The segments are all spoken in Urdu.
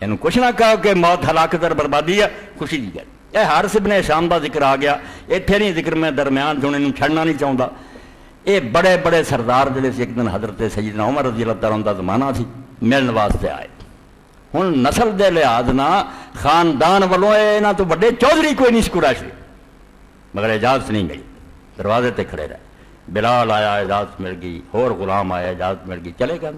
یہ کچھ نہ کہا کہ موت ہلاکت اور بربادی ہے، خوشی دی گل۔ یہ حارث ابن ہشام دا ذکر آ گیا، اتنے نہیں ذکر میں درمیان جو انہوں چھڑنا نہیں چاہتا۔ یہ بڑے بڑے سردار جڑے سے ایک دن حضرت سیدنا عمر رضی اللہ تعالیٰ عنہ دا زمانہ سی، ملن واسطے آئے۔ ہوں نسل دے لحاظ نہ خاندان والوں یہاں تو بڑے چودھری کوئی نہیں قریشی، مگر اجازت نہیں گئی، دروازے تے کھڑے رہے۔ بلال آیا اجازت مل گئی، اور غلام آیا اجازت مل گئی، چلے گئے۔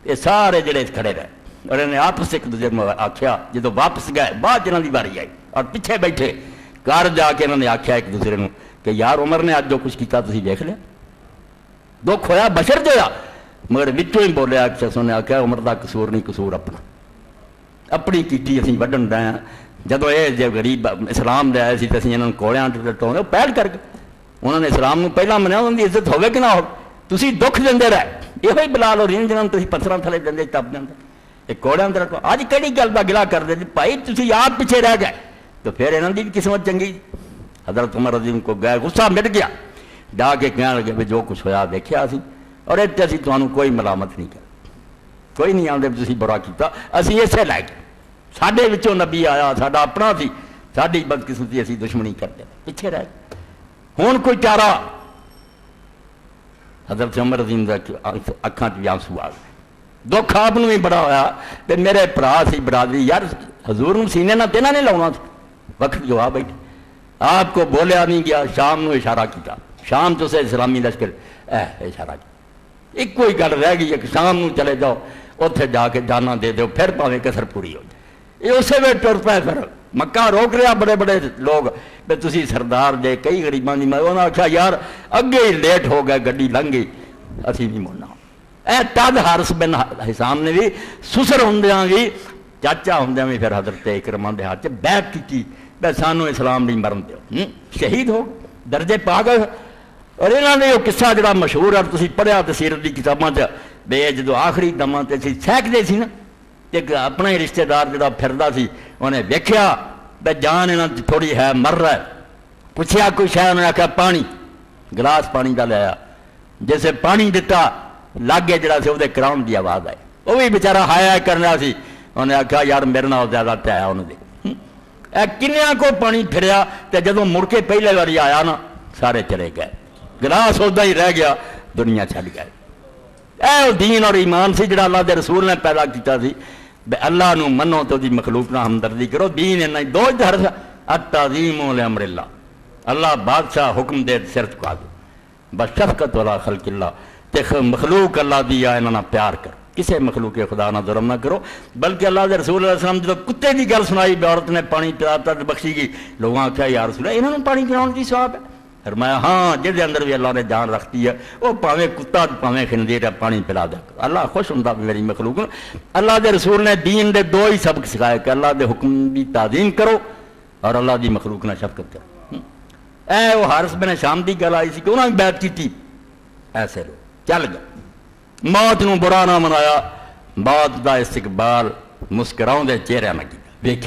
یہ سارے جڑے کھڑے رہے اور انہیں آپس ایک دوسرے میں آخیا، جدو واپس گئے بعد جنہوں کی باری آئی اور پیچھے بیٹھے گھر جا کے انہوں نے آخیا ایک دوسرے کو کہ یار عمر نے اج جو کچھ کیا تھی دیکھ لیا، دکھ ہویا بشر جو ہوا، مگر وچوں ہی بولیا ایک شخص نے آخیا عمر دا قصور نہیں، قصور اپنا، اپنی کیتی اسی وڈن دے ہیں۔ جدو یہ جو غریب اسلام دے آئے سی تو اسی انہوں نے کوڑیاں ٹوٹے پہل کر کے انہوں نے اسلام کو پہلا منیا، انہوں کی عزت ہوے کہ نہ ہو، تسی دکھ دے رہے، یہ بلال اور جنہوں نے تسی پتھراں تھلے دے تپ دے، یہ کوڑیاں تے رکھو۔ اج کہڑی گل دا گلا کر دے بھائی تسی آپ پیچھے رہ گئے، تو پھر انہوں کی بھی قسمت چنگی۔ حضرت عمر رضی اللہ کو گئے، غصہ مٹ گیا، ڈا کے کہنے لگے بھی جو کچھ ہویا دیکھیا سی، اور اتنے اسی تمہیں کوئی ملامت نہیں کر، کوئی نہیں آدھے تسی برا کیتا، اسی اسے لے گئے، ساڈے وچوں نبی آیا، ساڈا اپنا سی، ساڈی بدقسمتی اسی دشمنی کرتے پیچھے رہ گئے۔ ہوں کوئی چارہ، حضرت عمر رضی اللہ اکھاں چ آنسو آ گئے، دکھ آپ بھی بڑا ہوا کہ میرے برا سی برادری، یار حضور سینے نہ تینا نہیں لاؤنا تھا، وقت جو آ بیٹھے، آپ کو بولیا نہیں گیا، شام نو اشارہ کیا، شام تو سے اسلامی لشکر اشارہ کیا، ایک کوئی گل رہ گئی ہے کہ شام نو چلے جاؤ، اتنے جا کے جانا دے دو، پھر پاویں کسر پوری ہو جائے۔ یہ اسی وقت ٹر پائے، پھر مکہ روک رہا بڑے بڑے لوگ بھی تسی سردار جے، کئی غریبان دی میں انہوں نے آخیا یار اگے ہی لیٹ ہو گئے، گڈی لنگ گئی، اسی نہیں مڑنا۔ تد حارث بن ہشام نے بھی سسر ہوندیاں بھی، چاچا ہوندیاں بھی پھر حضرت اکرمہ دے ہاتھ بیعت کی بے سانو اسلام نہیں مرن دیو، شہید ہو درجے پا گئے۔ اور انہوں نے وہ قصہ جڑا مشہور ہے تسی پڑھیا تو سیرت دی کتاباں چ بے جدو آخری دماں تے سی سینکدے سی نا، ایک اپنا ہی رشتہ دار جڑا پھردا سی، انہیں ویکھیا بے جان انہاں تھوڑی ہے، مر رہا ہے، پوچھیا کوئی شے، انہوں نے آخیا پانی، گلاس پانی دا لیا، جیسے پانی دتا لاگے جڑا سی وہ کراؤن دی آواز آئی، وہ بھی بیچارہ ہایا کرنا سی، انہیں آخیا یار میرے نال زیادہ ٹایا انہوں نے، کنیاں کو پانی پھریا، تو جدو مڑ کے پہلے باری آیا نا سارے چلے گئے، گلاس ادا ہی رہ گیا، دنیا چھڈ گئے۔ اے دین اور ایمان سی جڑا اللہ دے رسول نے پیدا کیتا سی، بے اللہ نو منو تو دی مخلوق نہ ہمدردی کرو، دین انہیں دو درس التعظیم لامر اللہ، اللہ بادشاہ حکم دے سر چکا دو، بس شفقت والا خلق اللہ، تے مخلوق اللہ دی آ انہاں پیار کر، کسے مخلوق خدا نہ ظلم نہ کرو۔ بلکہ اللہ دے رسول علیہ السلام جب کتے کی گل سنائی عورت نے پانی پلاتا بخشی گئی، لوگوں آخیا یا رسول اللہ انہوں نے پانی پلاؤ کی ثواب ہے؟ فرمایا ہاں جہدے اندر بھی اللہ نے جان رکھتی ہے وہ پاویں کتا پاویں خنزیر ہے پانی پلا دے، اللہ خوش ہوتا میری مخلوق۔ اللہ دے رسول نے دین دے دو ہی سبق سکھائے کہ اللہ دے حکم کی تعظیم کرو اور اللہ دی مخلوق نہ شفقت کرو۔ اے وہ حارث بن ہشام دی گل آئی سی کہ انہوں نے بیعت کی تھی، ایسے لوگ چل گئے، موت نو برا نہ منایا، موت دا استقبال مسکراؤں دے چہرے نہ کیا، ویکھے